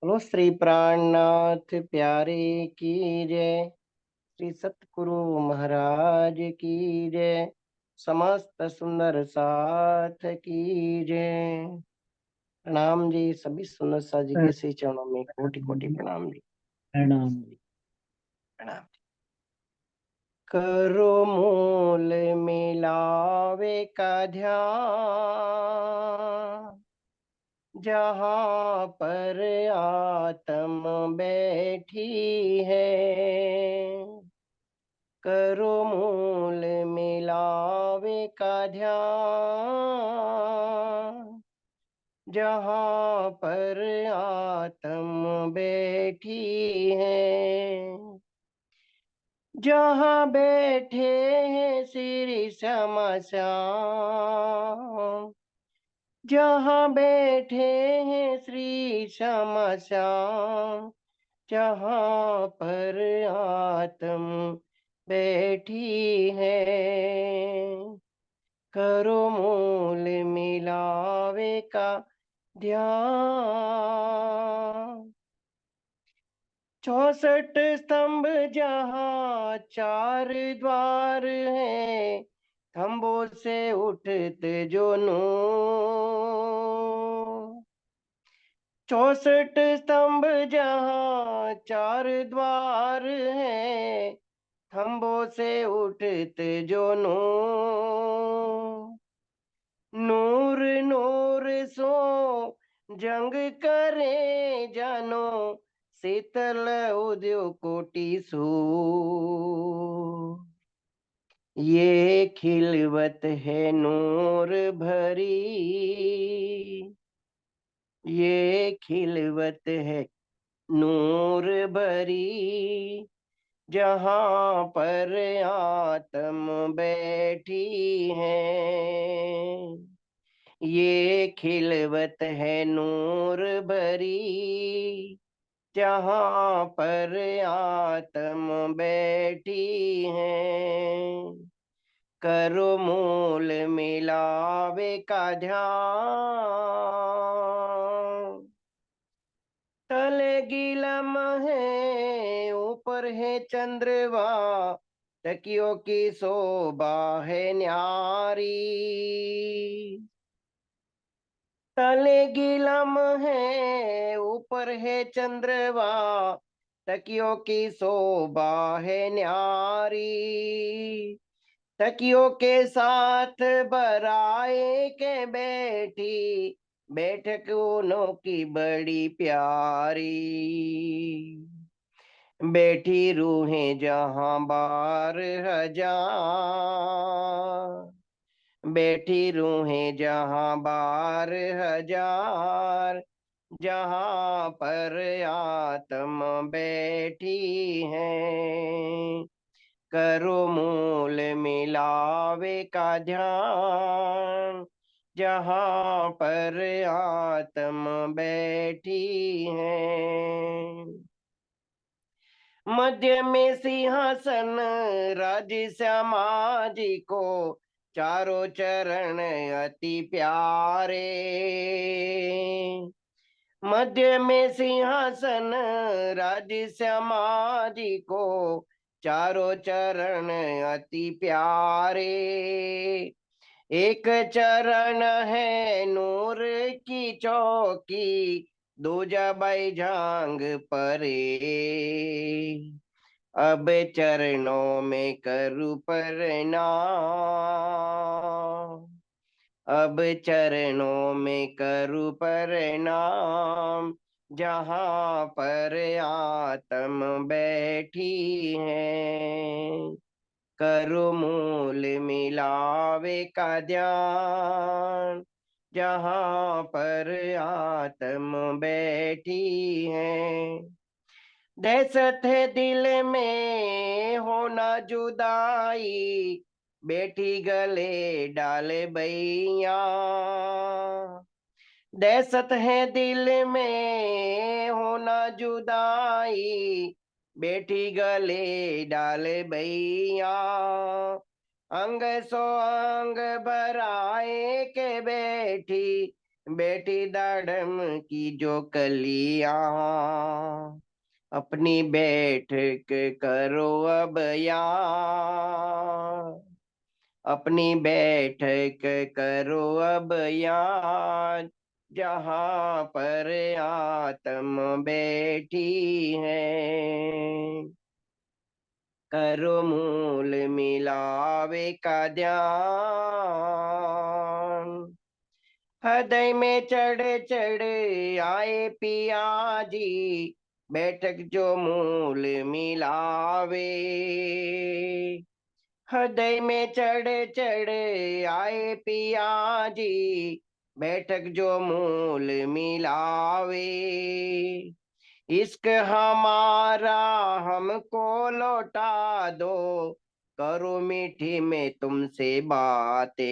बोलो श्री प्राणनाथ प्यारे की जय। श्री सतगुरु महाराज की जय। समस्त सुंदर साथ की जय। प्रणाम जी, सभी सुंदर साथ जी के श्री चरणों में कोटि कोटि प्रणाम जी। प्रणाम जी। प्रणाम। करो मूल मिलावे का ध्यान, जहाँ पर आत्म बैठी है। करो मूल मिलावे का ध्यान, जहाँ पर आत्म बैठी है। जहाँ बैठे हैं श्री श्यामा श्याम, जहाँ बैठे हैं श्री श्यामा श्याम, जहाँ पर आत्म बैठी है। करो मूल मिलावे का ध्यान। 64 स्तंभ जहाँ चार द्वार हैं, खम्भों से उठते जो नूर। 64 स्तंभ जहाँ चार द्वार हैं, खम्भों से उठते जो नूर। नूर नूर सो जंग करे जानो, शीतल उद्योग कोटि सो। ये खिलवत है नूर भरी, ये खिलवत है नूर भरी, जहाँ पर आत्म बैठी है। ये खिलवत है नूर भरी, जहाँ पर आत्म बैठी है। करो मूल मिलावे का ध्यान। तले गिलम है ऊपर है चंद्रमा, टकियों की शोभा है न्यारी। तले गिलम है ऊपर है चंद्रमा, टकियों की शोभा है न्यारी। तकियों के साथ बराए के बैठी, बैठक उनों की बड़ी प्यारी। बैठी रूहें जहां बार हजार, बैठी रूहें जहां बार हजार, जहां पर आत्म बैठी है। करो मूल मिलावे का ध्यान, जहाँ पर आत्म बैठी है। मध्य में सिंहासन राज श्यामा जी को, चारों चरण अति प्यारे। मध्य में सिंहासन राज श्यामा जी को, चारों चरण अति प्यारे। एक चरण है नूर की चौकी, दूजा बैजांग परे। अब चरणों में करूँ प्रणाम, अब चरणों में करूँ प्रणाम, जहाँ पर आत्म बैठी है। करो मूल मिलावे का ध्यान, जहाँ पर आत्म बैठी है। दहशत है दिल में होना जुदाई, बैठी गले डाले बैया। दहशत है दिल में होना जुदाई, बैठी गले डाले बैया। अंग सो अंग भराए के बैठी, बेटी दाड़म की जो कलियां, अपनी बैठक करो अब यहाँ, अपनी बैठक करो अब यहाँ, जहाँ पर आत्म बैठी है। करो मूल मिलावे का ध्यान, हृदय में चढ़ चढ़ आए पिया जी, बैठक जो मूल मिलावे। हृदय में चढ़ चढ़ आए पिया जी, बैठक जो मूल मिलावे। इश्क हमारा हमको लौटा दो, करो मीठी में तुमसे बातें,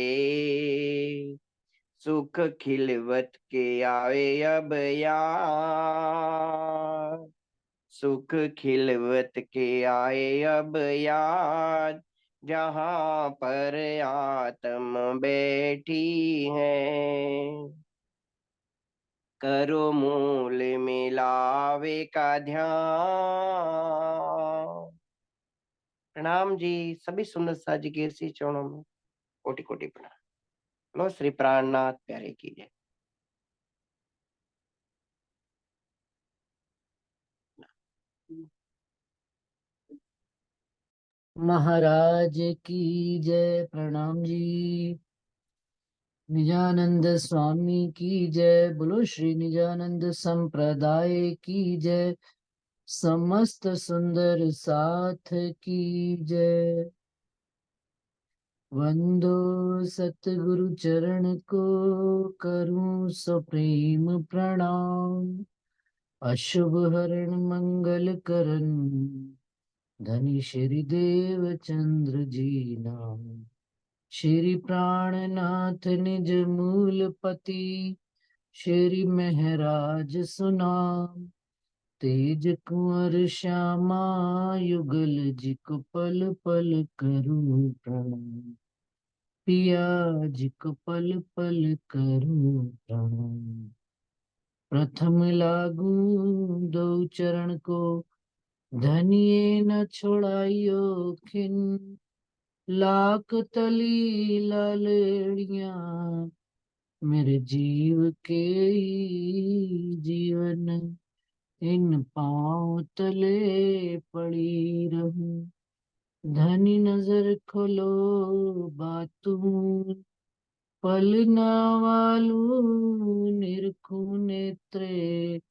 सुख खिलवत के आए अब यार, सुख खिलवत के आए अब यार, जहाँ पर आत्म बैठी है। करो मूल मिलावे का ध्यान। प्रणाम जी, सभी सुंदर साजी के श्री चरणों में कोटि कोटि प्रणाम। लो श्री प्राणनाथ प्यारे की जय। महाराज की जय। प्रणाम जी। निजानंद स्वामी की जय। बोलो श्री निजानंद संप्रदाय की जय। समस्त सुंदर साथ की जय। वंदो सतगुरु चरण को, करूं सप्रेम प्रणाम। अशुभ हरण मंगल करन, धनी श्री देव चंद्र जी नाम। श्री प्राणनाथ निज मूलपति, श्री महराज सुनाम। तेज कुंवर श्यामा युगल जिक पल पल करूं प्रणाम। पिया जिक पल पल करूं प्रणाम। प्रथम लागू दो चरण को, धनिये न छोड़ाइयो खिन। लाख तली लालड़ियां, मेरे जीव के ही जीवन। इन पांव तले पड़ी रहूं। धनी नजर खोलो बातूं, पल ना वालू निरखूं नेत्रे।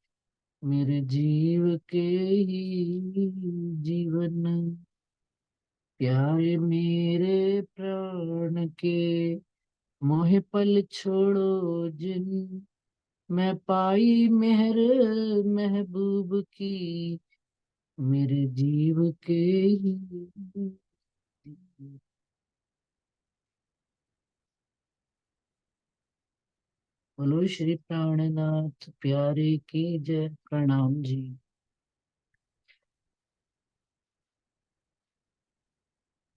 मेरे जीव के ही जीवन। प्यारे मेरे प्राण के, मोह पल छोड़ो जिन। मैं पाई मेहर महबूब की, मेरे जीव के ही। बोलो श्री प्राणनाथ प्यारे की जय। प्रणाम जी।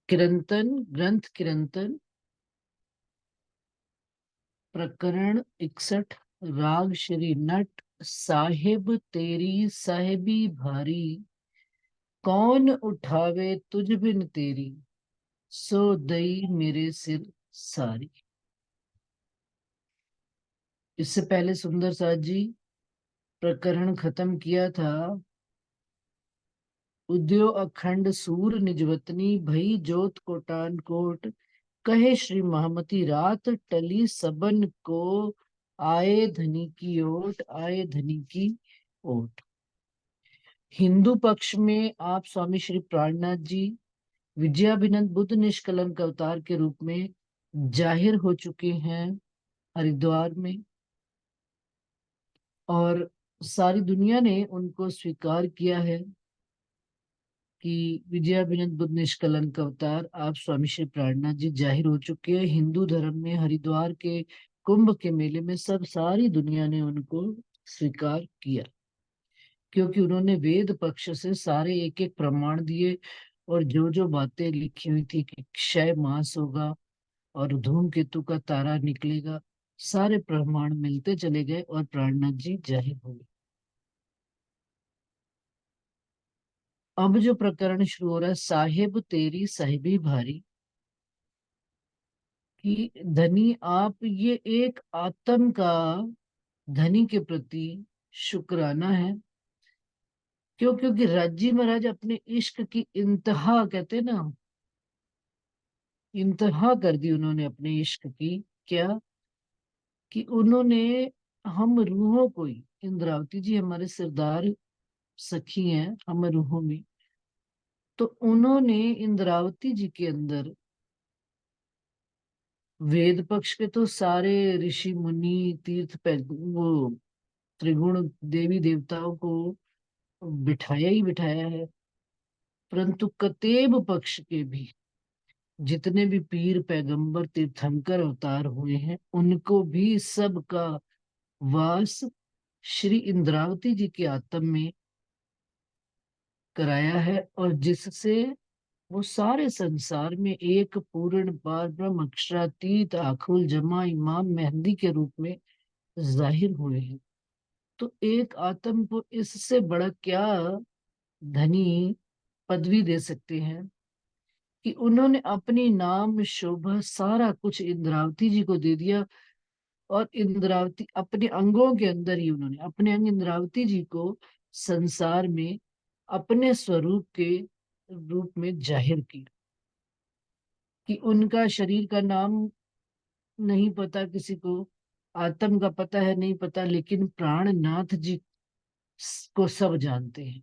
कीर्तन ग्रंथ कीर्तन प्रकरण 61। राग श्री नट साहिब तेरी साहिबी भारी। कौन उठावे तुझ बिन तेरी, सो दई मेरे सिर सारी। इससे पहले सुंदर साथ जी प्रकरण खत्म किया था। उद्यो अखंड सूर निजवतनी, भई जोत कोटान कोट। कहे श्री महामती रात टली सबन को, आए धनी की ओट, आए धनी की ओट। हिंदू पक्ष में आप स्वामी श्री प्राणनाथ जी विजयाभिनंद बुद्ध निष्कलंक अवतार के रूप में जाहिर हो चुके हैं हरिद्वार में, और सारी दुनिया ने उनको स्वीकार किया है कि विजयाभिनंद बुद्ध निष्कलंक अवतार आप स्वामी श्री प्राणनाथ जी जाहिर हो चुके हैं। हिंदू धर्म में हरिद्वार के कुंभ के मेले में सब सारी दुनिया ने उनको स्वीकार किया, क्योंकि उन्होंने वेद पक्ष से सारे एक एक प्रमाण दिए। और जो जो बातें लिखी हुई थी कि क्षय मास होगा और धूमकेतु का तारा निकलेगा, सारे प्रमाण मिलते चले गए और प्राणनाथ जी जाहिर हो गए। अब जो प्रकरण शुरू हो रहा है, साहिब तेरी साहिबी भारी, कि धनी आप, ये एक आत्म का धनी के प्रति शुक्राना है। क्यों? क्योंकि राजी महाराज अपने इश्क की इंतहा, कहते हैं ना, इंतहा कर दी उन्होंने अपने इश्क की। क्या? कि उन्होंने, हम रूहों को ही, इंद्रावती जी हमारे सरदार सखी हैं हम रूहों में, तो उन्होंने इंद्रावती जी के अंदर वेद पक्ष के तो सारे ऋषि मुनि वो त्रिगुण देवी देवताओं को बिठाया ही बिठाया है, परंतु कतेब पक्ष के भी जितने भी पीर पैगंबर तीर्थंकर अवतार हुए हैं, उनको भी सबका वास श्री इंद्रावती जी के आत्म में कराया है, और जिससे वो सारे संसार में एक पूर्ण पार ब्रह्म अक्षरातीत आखुल जमा इमाम मेहंदी के रूप में जाहिर हुए हैं। तो एक आत्म को इससे बड़ा क्या धनी पदवी दे सकते हैं कि उन्होंने अपनी नाम शोभा सारा कुछ इंद्रावती जी को दे दिया, और इंद्रावती अपने अंगों के अंदर ही उन्होंने अपने अंग इंद्रावती जी को संसार में अपने स्वरूप के रूप में जाहिर किया। कि उनका शरीर का नाम नहीं पता किसी को, आत्म का पता है नहीं पता, लेकिन प्राणनाथ जी को सब जानते हैं।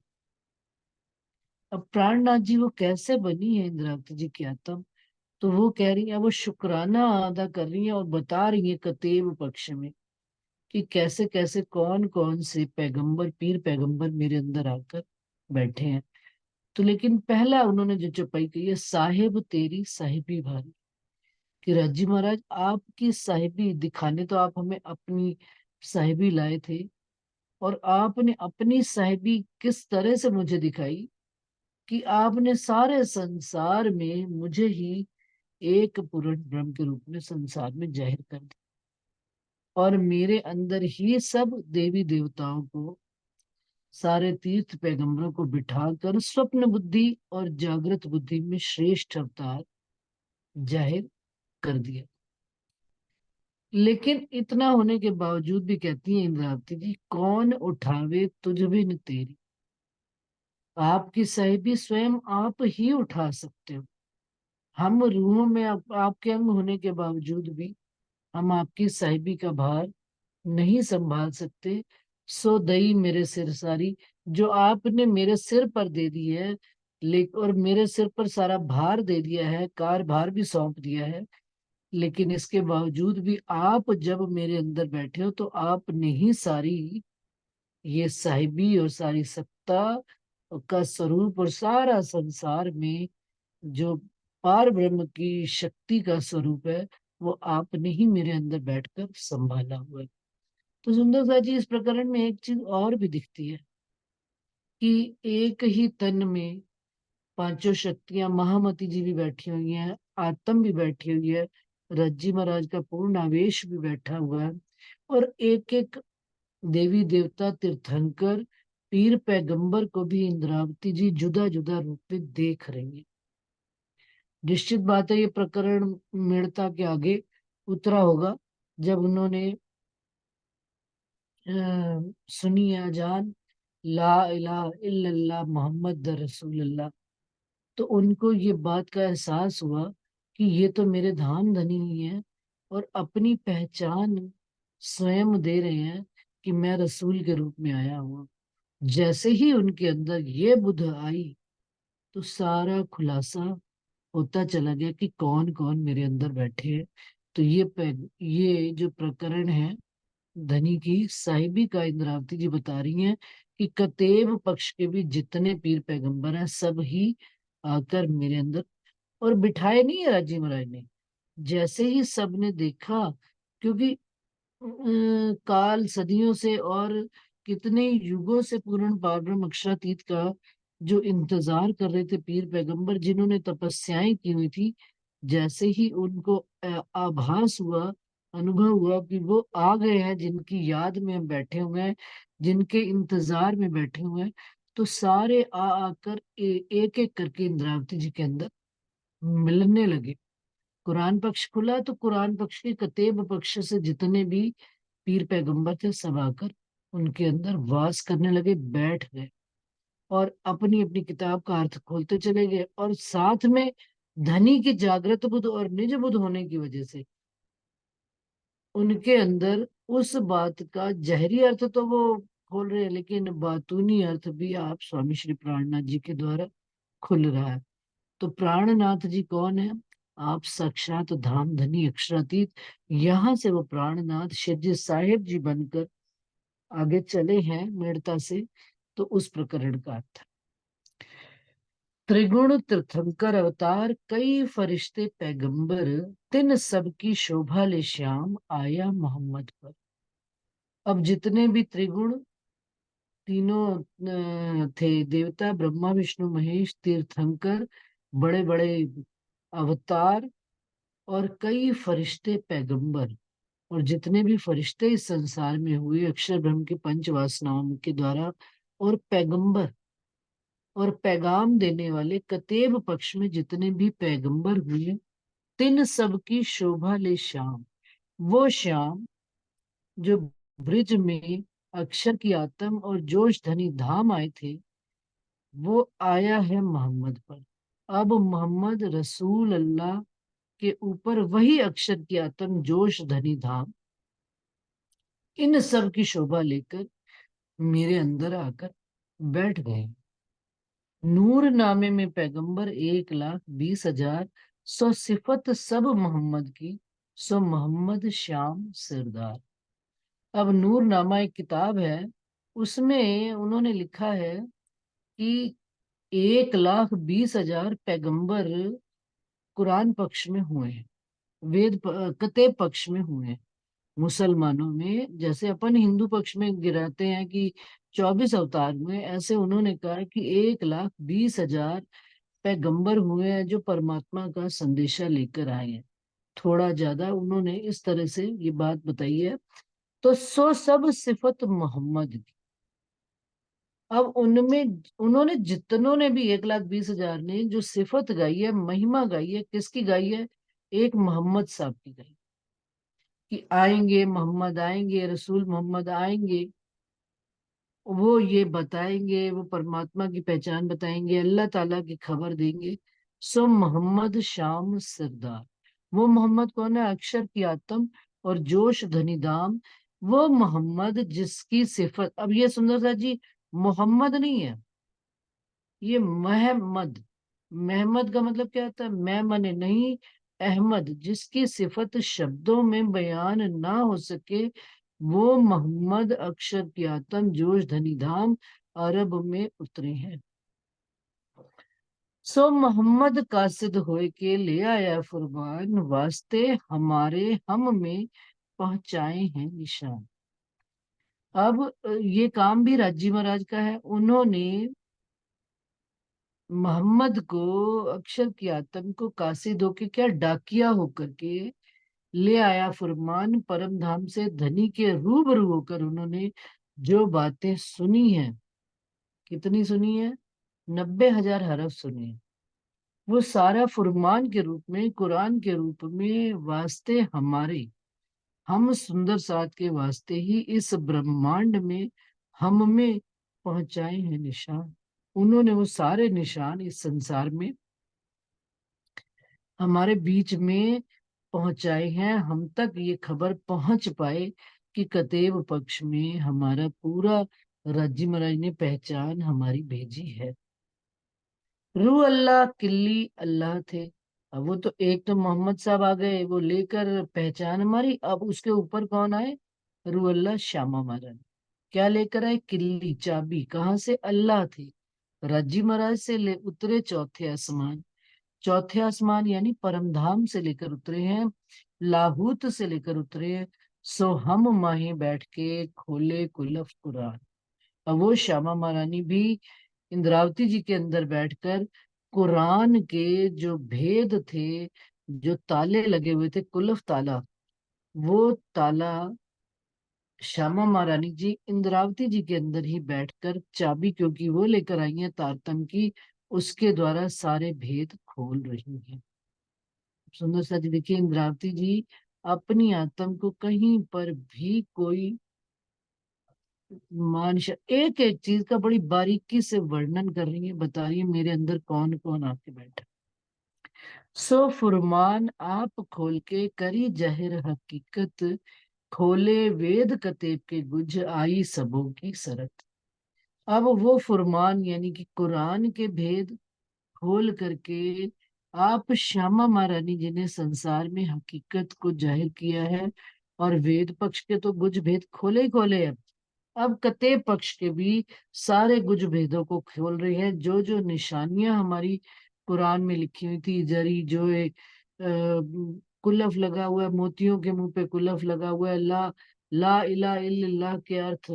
अब प्राणनाथ जी वो कैसे बनी है इंद्रावती जी की आत्म, तो वो कह रही है, वो शुक्राना अदा कर रही है और बता रही है कतेब पक्ष में कि कैसे कैसे कौन कौन से पैगंबर पीर पैगंबर मेरे अंदर आकर बैठे हैं। तो लेकिन पहला उन्होंने जो चौपाई की है, साहिब तेरी साहिबी भारी, कि राजी महाराज आपकी साहिबी दिखाने तो आप हमें अपनी साहिबी लाए थे, और आपने अपनी साहिबी किस तरह से मुझे दिखाई कि आपने सारे संसार में मुझे ही एक पूर्ण ब्रह्म के रूप में संसार में जाहिर कर दिया, और मेरे अंदर ही सब देवी देवताओं को, सारे तीर्थ पैगंबरों को बिठाकर स्वप्न बुद्धि और जागृत बुद्धि में श्रेष्ठ अवतार जाहिर कर दिया। लेकिन इतना होने के बावजूद भी कहती है इंद्रावती जी, कौन उठावे तुझ बिन तेरी, आपकी साहिबी स्वयं आप ही उठा सकते हो। हम रूहों में आपके अंग होने के बावजूद भी हम आपकी साहिबी का भार नहीं संभाल सकते। सो दई मेरे सिर सारी, जो आपने मेरे सिर पर दे दी है, लेकिन और मेरे सिर पर सारा भार दे दिया है, कार भार भी सौंप दिया है, लेकिन इसके बावजूद भी आप जब मेरे अंदर बैठे हो तो आपने ही सारी ये साहिबी और सारी सत्ता का स्वरूप और सारा संसार में जो पार ब्रह्म की शक्ति का स्वरूप है, वो आपने ही मेरे अंदर बैठकर संभाला हुआ है। तो सुंदर सा जी, इस प्रकरण में एक चीज और भी दिखती है कि एक ही तन में पांचों शक्तियां, महामती जी भी बैठी हुई हैं, आत्म भी बैठी हुई है, रज्जी महाराज का पूर्ण आवेश भी बैठा हुआ है, और एक एक देवी देवता तीर्थंकर पीर पैगंबर को भी इंद्रावती जी जुदा जुदा रूप में देख रही है। निश्चित बात है ये प्रकरण मेड़ता के आगे उतरा होगा, जब उन्होंने सुनी अजान ला इलाहा इल्लल्लाह मोहम्मद रसूलुल्लाह, तो उनको ये बात का एहसास हुआ कि ये तो मेरे धाम धनी ही हैं, और अपनी पहचान स्वयं दे रहे हैं कि मैं रसूल के रूप में आया हुआ। जैसे ही उनके अंदर ये बुध आई, तो सारा खुलासा होता चला गया कि कौन कौन मेरे अंदर बैठे हैं। तो ये जो प्रकरण है धनी की साहिबी का, इंद्रावती जी बता रही हैं कि कतेब पक्ष के भी जितने पीर पैगंबर हैं, सब ही आकर मेरे अंदर, और बिठाए नहीं है राजी महाराज ने। जैसे ही सबने देखा, क्योंकि काल सदियों से और कितने युगों से पूर्ण पारब्रह्म अक्षरातीत का जो इंतजार कर रहे थे पीर पैगंबर, जिन्होंने तपस्याएं की हुई थी, जैसे ही उनको आभास हुआ अनुभव हुआ कि वो आ गए हैं, जिनकी याद में हम बैठे हुए हैं, जिनके इंतजार में बैठे हुए हैं। तो सारे आ आकर एक एक करके इंद्रावती जी के अंदर मिलने लगे। कुरान पक्ष खुला तो कुरान पक्ष के कतेब पक्ष से जितने भी पीर पैगंबर थे सब आकर उनके अंदर वास करने लगे, बैठ गए और अपनी अपनी किताब का अर्थ खोलते चले गए। और साथ में धनी के जागृत बुद्ध और निज बुद्ध होने की वजह से उनके अंदर उस बात का जहरी अर्थ तो वो खोल रहे हैं, लेकिन बातूनी अर्थ भी आप स्वामी श्री प्राणनाथ जी के द्वारा खुल रहा है। तो प्राणनाथ जी कौन है? आप साक्षात धाम धनी अक्षरातीत, यहाँ से वो प्राणनाथ शिव जी साहेब जी बनकर आगे चले हैं मेड़ता से। तो उस प्रकरण का अर्थ, त्रिगुण तीर्थंकर अवतार कई फरिश्ते पैगंबर, तिन सब की शोभा ले श्याम आया मोहम्मद पर। अब जितने भी त्रिगुण, तीनों थे देवता, ब्रह्मा विष्णु महेश, तीर्थंकर, बड़े बड़े अवतार, और कई फरिश्ते पैगंबर, और जितने भी फरिश्ते इस संसार में हुए अक्षर ब्रह्म के पंच वासनाओं के द्वारा, और पैगंबर और पैगाम देने वाले कतेब पक्ष में जितने भी पैगंबर हुए, तिन सब की शोभा ले श्याम। वो श्याम जो ब्रिज में अक्षर की आत्म और जोश धनी धाम आए थे, वो आया है मोहम्मद पर। अब मोहम्मद रसूल अल्लाह के ऊपर वही अक्षर की आत्म जोश धनी धाम इन सब की शोभा लेकर मेरे अंदर आकर बैठ गए। नूर नामे में पैगंबर 1,20,000, सो सिफत सब मोहम्मद की, सो मोहम्मद श्याम सरदार। अब नूर नामा एक किताब है, उसमें उन्होंने लिखा है कि 1,20,000 पैगंबर कुरान पक्ष में हुए हैं, कतेब पक्ष में हुए हैं। मुसलमानों में जैसे अपन हिंदू पक्ष में गिराते हैं कि 24 अवतार हुए, ऐसे उन्होंने कहा कि 1,20,000 पैगंबर हुए हैं जो परमात्मा का संदेशा लेकर आए हैं। थोड़ा ज्यादा उन्होंने इस तरह से ये बात बताई है। तो सो सब सिफत मोहम्मद की। अब उनमें उन्होंने जितनों ने भी 1,20,000 ने जो सिफत गाई है, महिमा गाई है, किसकी गाई है? एक मोहम्मद साहब की गाई, कि आएंगे मोहम्मद, आएंगे रसूल मोहम्मद आएंगे, वो ये बताएंगे, वो परमात्मा की पहचान बताएंगे, अल्लाह ताला की खबर देंगे। सो मोहम्मद शाम सरदार। वो मोहम्मद कौन है? अक्षर की आत्म और जोश धनी धाम। वो मोहम्मद जिसकी सिफत, अब ये सुंदरता जी मोहम्मद नहीं है, ये महमद। महमद का मतलब क्या होता है? मैं मने नहीं, अहमद, जिसकी सिफत शब्दों में बयान ना हो सके, वो मोहम्मद अक्षर की आत्म जोश धनी धाम अरब में उतरे हैं। सो मोहम्मद कासिद होए के ले आया फुरमान, वास्ते हमारे हम में पहुंचाए हैं निशान। अब ये काम भी राजी महाराज का है। उन्होंने मोहम्मद को, अक्षर की आत्म को कासिद होके, क्या डाकिया होकर के ले आया फुरमान, परम धाम से धनी के रूबरू होकर उन्होंने जो बातें सुनी है, कितनी सुनी है? 90,000 हरफ सुने हैं। वो सारा फुरमान के रूप में, कुरान के रूप में, वास्ते हमारे, हम सुंदर साथ के वास्ते ही इस ब्रह्मांड में हम में पहुंचाए हैं निशान। उन्होंने वो सारे निशान इस संसार में हमारे बीच में पहुंचाए हैं, हम तक ये खबर पहुंच पाए कि कतेब पक्ष में हमारा पूरा राज्य महाराज ने पहचान हमारी भेजी है। रू अल्लाह किल्ली अल्लाह थे। अब वो तो एक तो मोहम्मद साहब आ गए, वो लेकर पहचान हमारी। अब उसके ऊपर कौन आए? रू अल्लाह श्यामा महाराज। क्या लेकर आए? किल्ली, चाबी। कहाँ से? अल्लाह थे। राजी महाराज से ले उतरे चौथे आसमान। चौथे आसमान यानी परमधाम से लेकर उतरे हैं, लाहूत से लेकर उतरे हैं। सो हम माहे बैठ के खोले कुलफ कुरान। अब वो श्यामा महारानी भी इंद्रावती जी के अंदर बैठकर कुरान के जो भेद थे, जो ताले लगे हुए थे, कुलफ ताला, वो ताला श्यामा महारानी जी इंद्रावती जी के अंदर ही बैठकर चाबी, क्योंकि वो लेकर आई है तारतम की, उसके द्वारा सारे भेद खोल रही हैं। सुंदर सा जी देखिए, इंद्रावती जी अपनी आत्म को कहीं पर भी कोई मानस, एक एक चीज का बड़ी बारीकी से वर्णन कर रही है, बता रही है मेरे अंदर कौन कौन आके बैठा। सो फुरमान आप खोल के करी जाहिर हकीकत, खोले वेद कतेब के गुज आई सबों की सरत। अब वो फुरमान यानी कि कुरान के भेद खोल करके आप श्यामा महारानी जी ने संसार में हकीकत को जाहिर किया है। और वेद पक्ष के तो गुज भेद खोले ही खोले हैं, अब कते पक्ष के भी सारे गुज भेदों को खोल रही है। जो जो निशानियां हमारी कुरान में लिखी हुई थी, जरी जो एक कुलफ लगा हुआ है, मोतियों के मुंह पे कुलफ लगा हुआ है, ला ला इला इल्लल्लाह के अर्थ,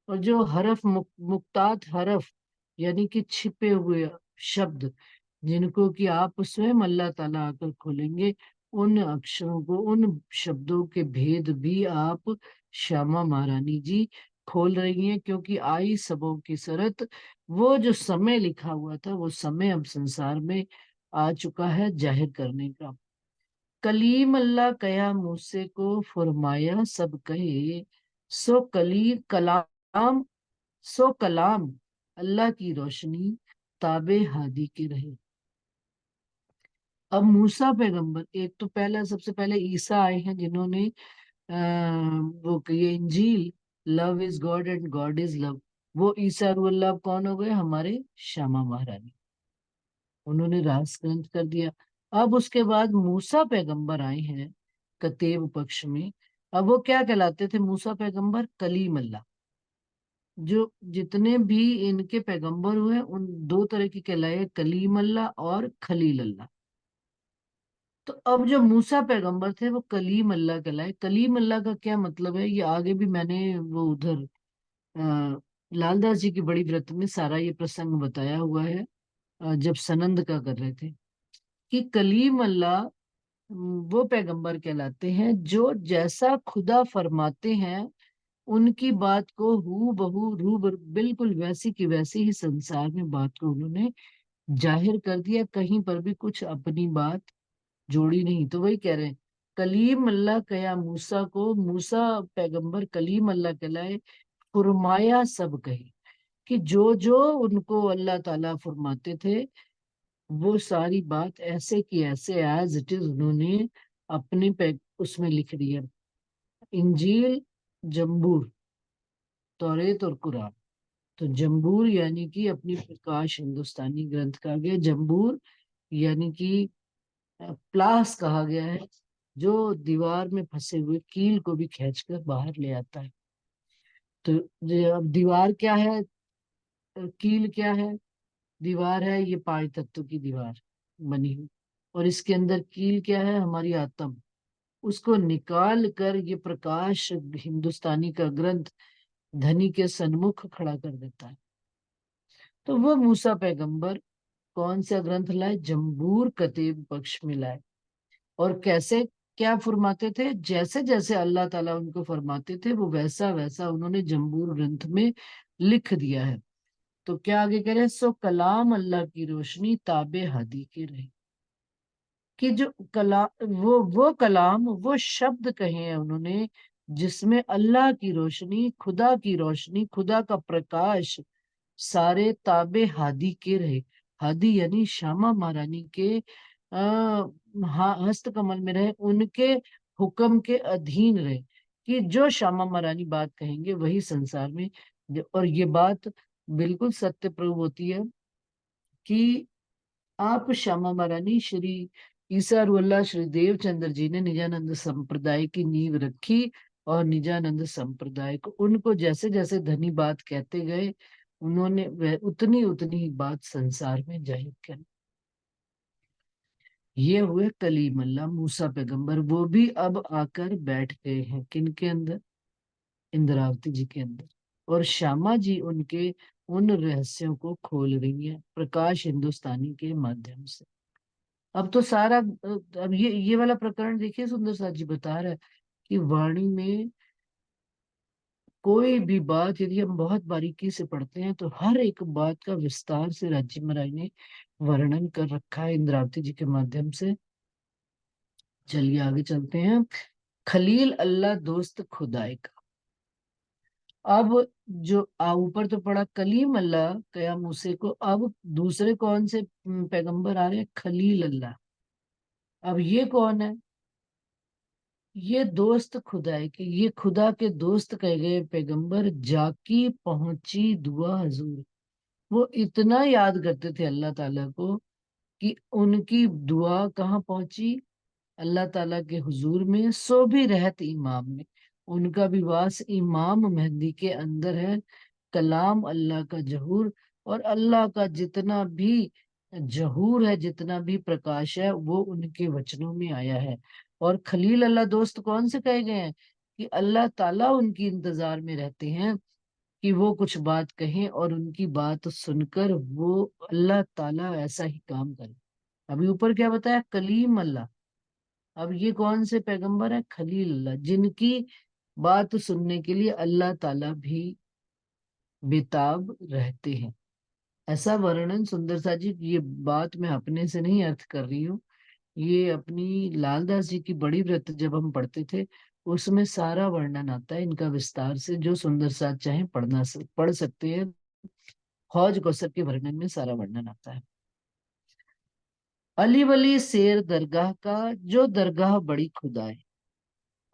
और जो हरफ मुक्तात हरफ यानी कि छिपे हुए शब्द, जिनको कि आप स्वयं अल्लाह ताला आकर खोलेंगे, उन अक्षरों को, उन शब्दों के भेद भी आप श्यामा महारानी जी खोल रही हैं। क्योंकि आई सबों की सरत, वो जो समय लिखा हुआ था वो समय अब संसार में आ चुका है जाहिर करने का। कलीम अल्लाह कया मूसे को फरमाया सब कहे, सो कलाम, सो कलाम अल्लाह की रोशनी ताबे हादी के रहे। अब मूसा पैगंबर, एक तो पहला सबसे पहले ईसा आए हैं जिन्होंने वो ये इंजील, love is God and God is love, वो ईसा रुल्लाह कौन हो गए, हमारे श्यामा महारानी, उन्होंने रास ग्रंथ कर दिया। अब उसके बाद मूसा पैगंबर आए हैं कतेब पक्ष में। अब वो क्या कहलाते थे मूसा पैगंबर, कलीम अल्लाह। जो जितने भी इनके पैगंबर हुए उन दो तरह की कहलाए, कलीम अल्लाह और खलील अल्लाह। तो अब जो मूसा पैगंबर थे वो कलीम अल्लाह कहलाए। कलीम अल्लाह का क्या मतलब है, ये आगे भी मैंने वो उधर अ, लालदास जी की बड़ी व्रत में सारा ये प्रसंग बताया हुआ है, जब सनंद का कर रहे थे, कि कलीम अल्लाह वो पैगंबर कहलाते हैं जो जैसा खुदा फरमाते हैं उनकी बात को हू बहू बिल्कुल वैसी की वैसी ही संसार में बात को उन्होंने जाहिर कर दिया, कहीं पर भी कुछ अपनी बात जोड़ी नहीं। तो वही कह रहे हैं, कलीम अल्लाह कया मूसा को, मूसा पैगंबर कलीम अल्लाह कहलाए, फुरमाया सब कहे, कि जो जो उनको अल्लाह ताला फरमाते थे वो सारी बात ऐसे की ऐसे एज इट इज उन्होंने अपने उसमें लिख दिया। इंजील, जंबूर, तौरेत और कुरान। तो जंबूर यानी कि अपनी प्रकाश हिंदुस्तानी ग्रंथ कहा गया, जंबूर यानी कि प्लास कहा गया है, जो दीवार में फंसे हुए कील को भी खींचकर बाहर ले आता है। तो अब दीवार क्या है, कील क्या है, दीवार है ये पांच तत्व की दीवार बनी हुई, और इसके अंदर कील क्या है, हमारी आत्म। उसको निकाल कर ये प्रकाश हिंदुस्तानी का ग्रंथ धनी के सन्मुख खड़ा कर देता है। तो वो मूसा पैगंबर कौन सा ग्रंथ लाए, जंबूर कतीब पक्ष में लाए। और कैसे क्या फरमाते थे, जैसे जैसे अल्लाह ताला उनको फरमाते थे वो वैसा वैसा उन्होंने जंबूर ग्रंथ में लिख दिया है। तो क्या आगे कह रहे हैं, सो कलाम अल्लाह की रोशनी ताबे हादी के रहे, कि जो कला वो कलाम, वो शब्द कहे हैं उन्होंने जिसमें अल्लाह की रोशनी, खुदा की रोशनी, खुदा का प्रकाश सारे ताबे हादी के रहे। हादी यानी श्यामा महारानी के हस्त कमल में रहे, उनके हुक्म के अधीन रहे, कि जो श्यामा महारानी बात कहेंगे वही संसार में। और ये बात बिल्कुल सत्य प्रभु होती है कि आप श्यामा महारानी श्री ईसा रुल्ला श्री देवचंद्र जी ने निजानंद संप्रदाय की नींव रखी, और निजानंद संप्रदाय को उनको जैसे जैसे धनी बात कहते गए उन्होंने वह उतनी उतनी ही बात संसार में जाहिर कर। ये हुए कलीम अल्लाह मूसा पैगंबर, वो भी अब आकर बैठ गए हैं किनके अंदर, इंद्रावती जी के अंदर। और श्यामा जी उनके उन रहस्यों को खोल रही है प्रकाश हिंदुस्तानी के माध्यम से। अब तो सारा अब ये वाला प्रकरण देखिए, सुंदर साथ जी बता रहा है कि वाणी में कोई भी बात यदि हम बहुत बारीकी से पढ़ते हैं तो हर एक बात का विस्तार से राज्य महाराज ने वर्णन कर रखा है इंद्रावती जी के माध्यम से। चलिए आगे चलते हैं। खलील अल्लाह दोस्त खुदाई का। अब जो ऊपर तो पढ़ा कलीम अल्लाह कया मूसे को, अब दूसरे कौन से पैगंबर आ रहे हैं? खलील अल्लाह। अब ये कौन है? ये दोस्त खुदाई के, ये खुदा के दोस्त कहे गए पैगंबर। जाकी पहुंची दुआ हजूर। वो इतना याद करते थे अल्लाह ताला को कि उनकी दुआ कहाँ पहुंची? अल्लाह ताला के हुजूर में। सो भी रहत इमाम में, उनका भी वास इमाम मेहंदी के अंदर है। कलाम अल्लाह का जहूर, और अल्लाह का जितना भी जहूर है, जितना भी प्रकाश है, वो उनके वचनों में आया है। और खलील अल्लाह दोस्त कौन से कहे गए हैं? कि अल्लाह ताला उनकी इंतजार में रहते हैं कि वो कुछ बात कहें और उनकी बात सुनकर वो अल्लाह ताला ऐसा ही काम करे। अभी ऊपर क्या बताया? कलीम अल्लाह। अब ये कौन से पैगंबर है? खलील अल्लाह, जिनकी बात सुनने के लिए अल्लाह ताला भी बेताब रहते हैं। ऐसा वर्णन सुंदर सा जी, ये बात मैं अपने से नहीं अर्थ कर रही हूँ, ये अपनी लालदास जी की बड़ी व्रत जब हम पढ़ते थे उसमें सारा वर्णन आता है इनका विस्तार से। जो सुंदर सा चाहे पढ़ सकते हैं। हौज कौसर के वर्णन में सारा वर्णन आता है। अली वली शेर दरगाह का, जो दरगाह बड़ी खुदाई।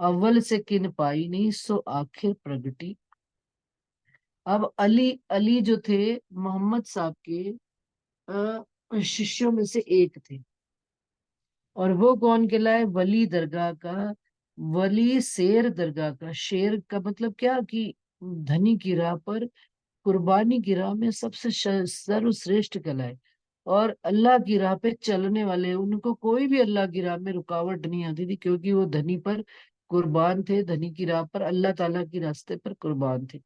अव्वल से किन पाई नहीं, सो आखिर प्रगटी। अब अली, अली जो थे मोहम्मद साहब के शिष्यों में से एक थे। और वो कौन कहलाए? वली दरगाह का। वली शेर दरगाह का। शेर का मतलब क्या? कि धनी की राह पर, कुर्बानी की राह में सबसे सर्वश्रेष्ठ कहलाए। और अल्लाह की राह पे चलने वाले, उनको कोई भी अल्लाह की राह में रुकावट नहीं आती थी, क्योंकि वो धनी पर कुर्बान थे, धनी की राह पर, अल्लाह ताला की रास्ते पर कुर्बान थे।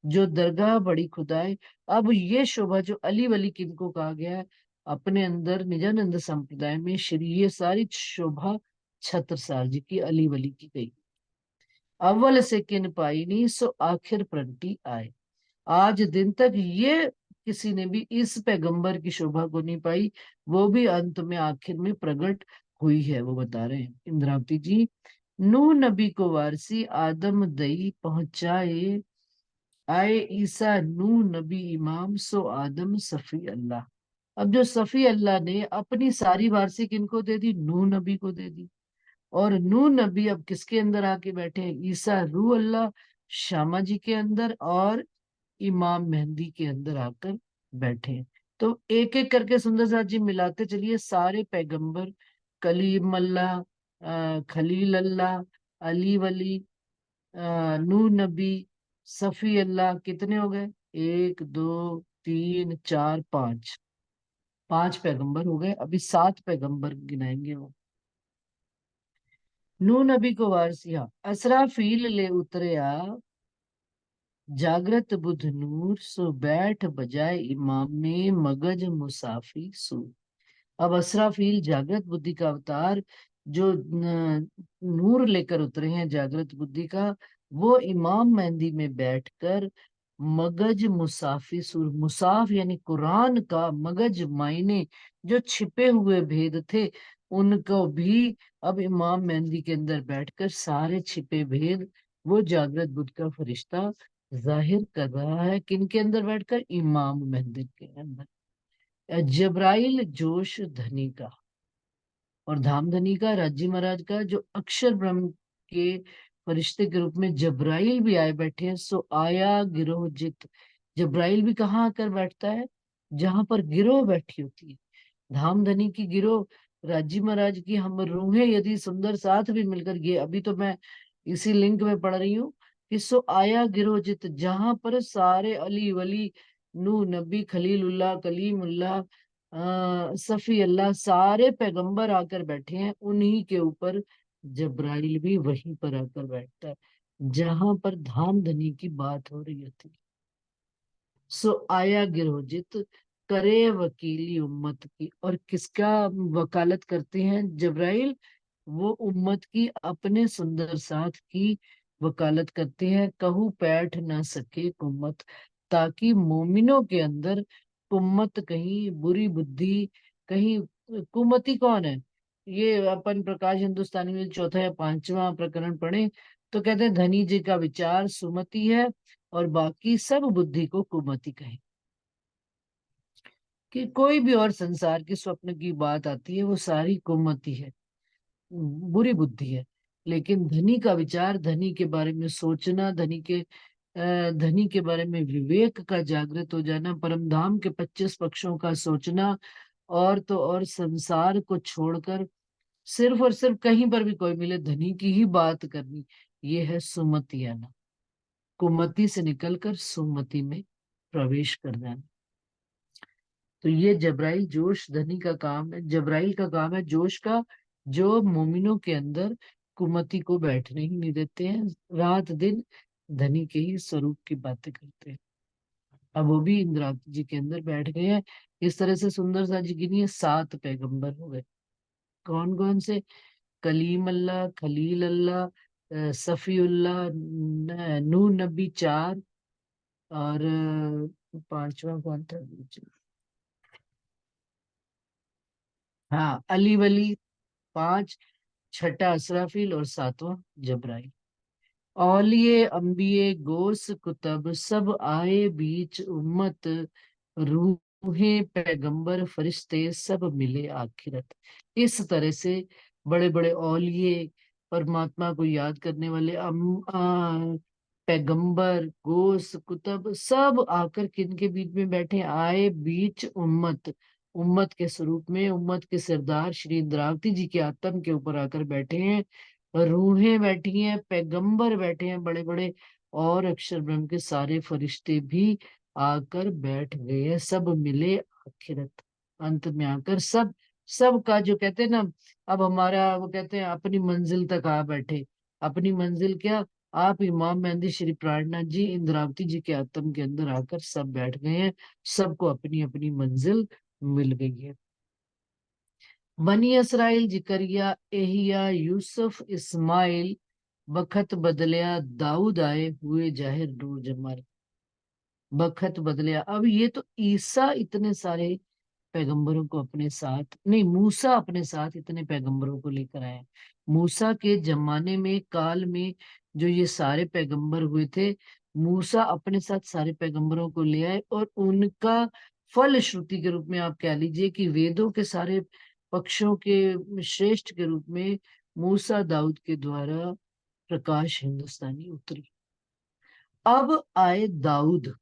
जो दरगाह बड़ी खुदाई। अब ये शोभा जो अली वली किनको कहा गया है, अपने अंदर निजानंद संप्रदाय में श्री ये सारी शोभा छत्रसाल जी की, अली वली की गई। अव्वल से किन पाई नहीं, सो आखिर प्रगटी आए। आज दिन तक ये किसी ने भी इस पैगंबर की शोभा को नहीं पाई, वो भी अंत में आखिर में प्रकट हुई है। वो बता रहे हैं इंद्रावती जी। नूह नबी को वारसी आदम दई पहुंचाए, आए ईसा नूह नबी इमाम, सो आदम सफी अल्लाह। अब जो सफी अल्लाह ने अपनी सारी वारसी किनको दे दी? नूह नबी को दे दी। और नूह नबी अब किसके अंदर आके बैठे हैं? ईसा रूह अल्लाह शामा जी के अंदर और इमाम मेहंदी के अंदर आकर बैठे हैं। तो एक एक करके सुंदर साथ जी मिलाते चलिए सारे पैगंबर, कलीम अल्लाह, खलील अल्लाह, अली वली, नूह नबी, सफी अल्लाह, कितने हो गए? एक, दो, तीन, चार, पांच। पांच पैगंबर हो गए। अभी सात पैगंबर गिनाएंगे वो। नूह नबी को वारसिया असराफील ले उतरया, जागृत बुध नूर, सो बैठ बजाए इमाम में मगज मुसाफी सूर। अब असराफील जागृत बुद्धि का अवतार, जो नूर लेकर उतरे हैं जागृत बुद्धि का, वो इमाम मेहंदी में बैठकर मगज मुसाफी सुर, मुसाफ यानी कुरान का, मगज मायने जो छिपे हुए भेद थे उनको भी अब इमाम मेहंदी के अंदर बैठकर सारे छिपे भेद वो जागृत बुद्ध का फरिश्ता जाहिर कर रहा है। किनके अंदर बैठकर? इमाम मेहंदी के अंदर। जबराइल जोश धनी का, और धामधनी का, राज्य महाराज का, जो अक्षर ब्रह्म के फरिश्ते के रूप में जबराइल भी आए बैठे हैं। सो आया गिरोह जित। जबराइल भी कहाँ आकर बैठता है? जहां पर गिरोह बैठी होती है। धामधनी की गिरोह, राज्य महाराज की हम रूहें यदि सुंदर साथ भी मिलकर गए, अभी तो मैं इसी लिंक में पढ़ रही हूँ कि सो आया गिरोह जित, जहां पर सारे अली वली, नूह नबी, खलीलुल्लाह, कलीमुल्लाह, सफी अल्लाह, सारे पैगंबर आकर बैठे हैं, उन्हीं के ऊपर जब्राइल भी वहीं पर आकर बैठता है जहां पर धामधनी की बात हो रही होती है। सो आया गिरहोजित, करे वकीली उम्मत की। और किसका वकालत करते हैं जब्राइल? वो उम्मत की अपने सुंदर साथ की वकालत करते हैं। कहूँ पैठ ना सके कुम्मत, ताकि मोमिनों के अंदर कुम्मत, कहीं बुरी बुद्धि, कहीं कुमति कौन है? ये अपन प्रकाश हिंदुस्तानी में चौथा या पांचवा प्रकरण पढ़े तो कहते हैं धनी जी का विचार सुमति है और बाकी सब बुद्धि को कुमति कहे। कि कोई भी और संसार के स्वप्न की बात आती है वो सारी कुमति है, बुरी बुद्धि है। लेकिन धनी का विचार, धनी के बारे में सोचना, धनी के बारे में विवेक का जागृत हो जाना, परमधाम के 25 पक्षों का सोचना, और तो और संसार को छोड़कर सिर्फ और सिर्फ कहीं पर भी कोई मिले धनी की ही बात करनी, ये है सुमति आना। कुमति से निकलकर सुमति में प्रवेश कर जाना। तो ये जब्राइल जोश धनी का काम है, जब्राइल का काम है जोश का, जो मोमिनों के अंदर कुमति को बैठने ही नहीं देते हैं, रात दिन धनी के ही स्वरूप की बातें करते हैं। अब वो भी इंद्रावती जी के अंदर बैठ गए हैं। इस तरह से सुंदर सा जी गिनिए 7 पैगंबर हो गए। कौन कौन से? कलीम अल्लाह, खलील अल्लाह, सफीउल्लाह, नूह नबी 4, और पांचवा कौन था? हाँ, अली वली 5, छठा असराफील और सातवां जबराइल। औलिए अंबिये गोस कुतब सब आए बीच उम्मत, रूहें पैगंबर फरिश्ते सब मिले आखिरत। इस तरह से बड़े बड़े औलिए, परमात्मा को याद करने वाले पैगंबर, गोस कुतब सब आकर किनके बीच में बैठे? आए बीच उम्मत, उम्मत के स्वरूप में, उम्मत के सरदार श्री इंद्रावती जी के आत्म के ऊपर आकर बैठे हैं। रूहें बैठी हैं, पैगंबर बैठे हैं बड़े बड़े, और अक्षर ब्रह्म के सारे फरिश्ते भी आकर बैठ गए हैं। सब मिले आखिरत, अंत में आकर सब, सबका जो कहते हैं ना, अब हमारा वो कहते हैं अपनी मंजिल तक आ बैठे। अपनी मंजिल क्या? आप इमाम मेहंदी श्री प्राणनाथ जी इंद्रावती जी के आत्म के अंदर आकर सब बैठ गए हैं। सबको अपनी अपनी मंजिल मिल गई है। बनी इसराइल जिकरिया एहिया यूसुफ इस्माइल, बखत बदलिया दाऊद आए हुए जाहिर नूर जमाल। बखत बदलिया, अब ये तो ईसा इतने सारे पैगंबरों को अपने साथ नहीं, मूसा अपने साथ इतने पैगंबरों को लेकर आए। मूसा के जमाने में, काल में जो ये सारे पैगंबर हुए थे, मूसा अपने साथ सारे पैगंबरों को ले आए, और उनका फल श्रुति के रूप में आप कह लीजिए कि वेदों के सारे पक्षों के श्रेष्ठ के रूप में मूसा दाऊद के द्वारा प्रकाश हिंदुस्तानी उतरी। अब आए दाऊद।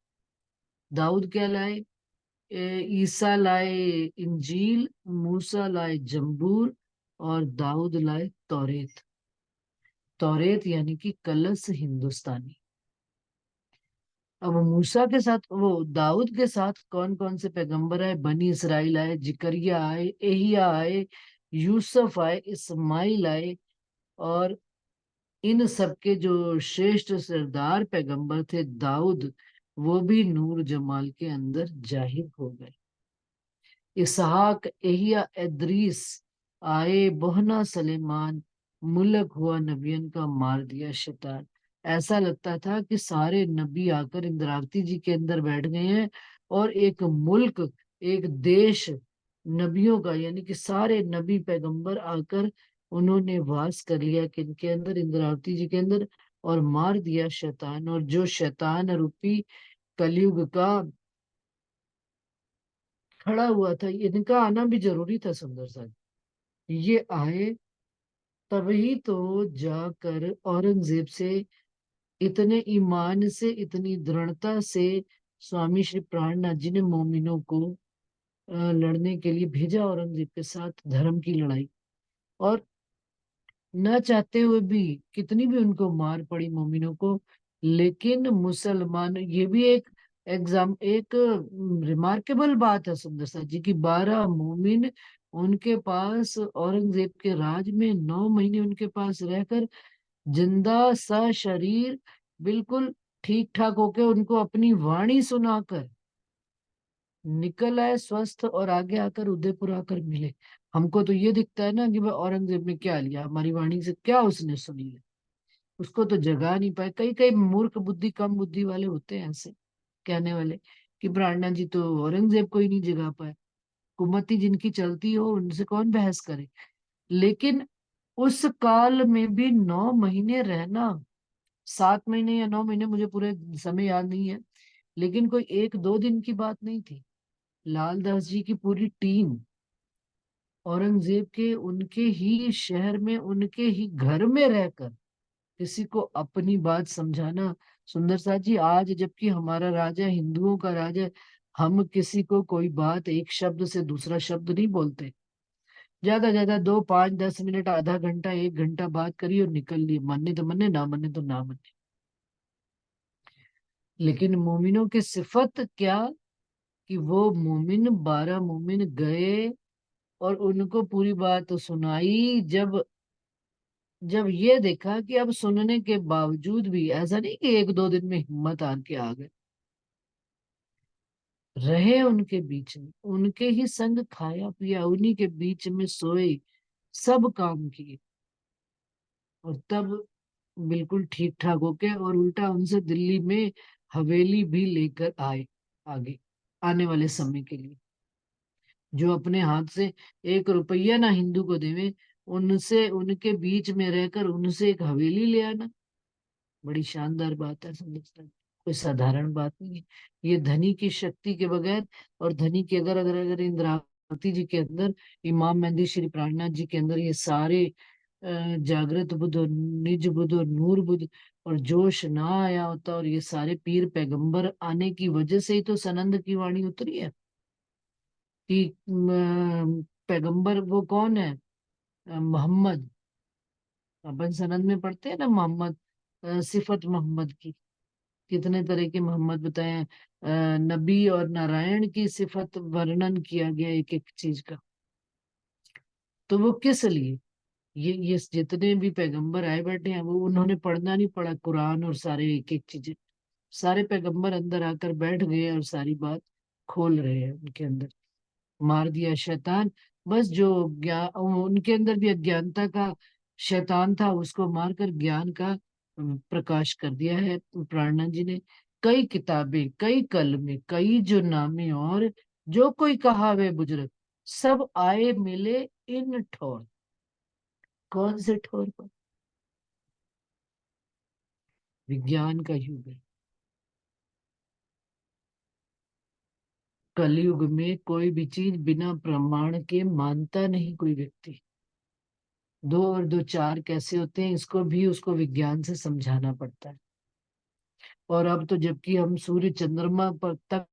दाऊद क्या लाए? ईसा लाए इंजील, मूसा लाए जंबूर, और दाऊद लाए तौरेत। तौरेत यानी कि कलस हिंदुस्तानी। अब मूसा के साथ, वो दाऊद के साथ कौन कौन से पैगंबर आए? बनी इसराइल आए, जिकरिया आए, एहिया आए, यूसुफ आए, इस्माइल आए, और इन सबके जो श्रेष्ठ सरदार पैगंबर थे दाऊद, वो भी नूर जमाल के अंदर जाहिर हो गए। इसहाक, एहिया, इद्रीस आए, बोहना सलेमान, मुल्क हुआ नबियन का, मार दिया शैतान। ऐसा लगता था कि सारे नबी आकर इंद्रावती जी के अंदर बैठ गए हैं, और एक मुल्क, एक देश नबियों का, यानी कि सारे नबी पैगंबर आकर उन्होंने वास कर लिया किनके अंदर? इंद्रावती जी के अंदर, और मार दिया शैतान। और जो शैतान रूपी कलयुग का खड़ा हुआ था, इनका आना भी जरूरी था सुंदर सा। ये आए तभी तो जाकर औरंगजेब से इतने ईमान से, इतनी दृढ़ता से स्वामी श्री प्राणनाथ जी ने मोमिनों को लड़ने के लिए भेजा, औरंगजेब के साथ धर्म की लड़ाई। और न चाहते हुए भी कितनी भी उनको मार पड़ी मोमिनों को, लेकिन मुसलमान, ये भी एक एक रिमार्केबल बात है सुंदर सा जी की, 12 मोमिन उनके पास औरंगजेब के राज में 9 महीने उनके पास रहकर जिंदा सा शरीर, बिल्कुल ठीक ठाक होके उनको अपनी वाणी सुनाकर निकल आए स्वस्थ, और आगे आकर उदयपुर आकर मिले। हमको तो ये दिखता है ना कि भाई औरंगजेब ने क्या लिया, हमारी वाणी से क्या उसने सुन लिया, उसको तो जगा नहीं पाए। कई कई मूर्ख बुद्धि, कम बुद्धि वाले होते हैं ऐसे कहने वाले कि ब्राह्मण जी तो औरंगजेब को ही नहीं जगा पाए। कुमति जिनकी चलती हो उनसे कौन बहस करे। लेकिन उस काल में भी 9 महीने रहना, 7 महीने या 9 महीने, मुझे पूरे समय याद नहीं है, लेकिन कोई 1-2 दिन की बात नहीं थी। लाल दास जी की पूरी टीम औरंगजेब के उनके ही शहर में, उनके ही घर में रहकर किसी को अपनी बात समझाना। सुंदर साथ जी, आज जबकि हमारा राजा हिंदुओं का राजा है, हम किसी को कोई बात एक शब्द से दूसरा शब्द नहीं बोलते। ज्यादा ज्यादा 2, 5, 10 मिनट, आधा घंटा, 1 घंटा बात करिए और निकल लिए, मानने तो मन्ने, ना मन्ने तो ना मन्ने। लेकिन मोमिनों की सिफत क्या, कि वो मोमिन 12 मोमिन गए और उनको पूरी बात सुनाई। जब जब ये देखा कि अब सुनने के बावजूद भी, ऐसा नहीं कि 1-2 दिन में हिम्मत हार के आ गए, रहे उनके बीच में, उनके ही संग खाया पिया, उन्हीं के बीच में सोए, सब काम किए, और तब बिल्कुल ठीक ठाक होके, और उल्टा उनसे दिल्ली में हवेली भी लेकर आए आगे आने वाले समय के लिए। जो अपने हाथ से 1 रुपया ना हिंदू को देवे, उनसे, उनके बीच में रहकर उनसे एक हवेली ले आना, बड़ी शानदार बात है समझता, कोई साधारण बात नहीं है। ये धनी की शक्ति के बगैर, और धनी के अगर अगर अगर इंद्रावती जी के अंदर, इमाम मेहंदी श्री प्राणनाथ जी के अंदर ये सारे जागृत बुद्ध और निज बुद्ध और नूर बुद्ध और जोश ना आया होता, और ये सारे पीर पैगंबर आने की वजह से ही तो सनंद की वाणी उतरी है कि पैगंबर वो कौन है, मोहम्मद। अपन सनद में पढ़ते हैं ना मोहम्मद, सिफत मोहम्मद की, कितने तरह के मोहम्मद बताए हैं। नबी और नारायण की सिफत वर्णन किया गया एक एक चीज का। तो वो किस लिए, ये जितने भी पैगंबर आए बैठे हैं, वो उन्होंने पढ़ना नहीं पड़ा कुरान और सारे एक एक चीजें, सारे पैगंबर अंदर आकर बैठ गए और सारी बात खोल रहे हैं उनके अंदर। मार दिया शैतान, बस जो ज्ञान उनके अंदर भी अज्ञानता का शैतान था, उसको मारकर ज्ञान का प्रकाश कर दिया है प्राणनाथ जी ने। कई किताबें, कई कलमे, कई जो नामे, और जो कोई कहावे बुजुर्ग, सब आए मिले इन ठोर। कौन से ठोर पर? विज्ञान का युग है। कलयुग में कोई भी चीज बिना प्रमाण के मानता नहीं कोई व्यक्ति। 2 और 2 4 कैसे होते हैं, इसको भी उसको विज्ञान से समझाना पड़ता है। और अब तो जबकि हम सूर्य चंद्रमा पर तक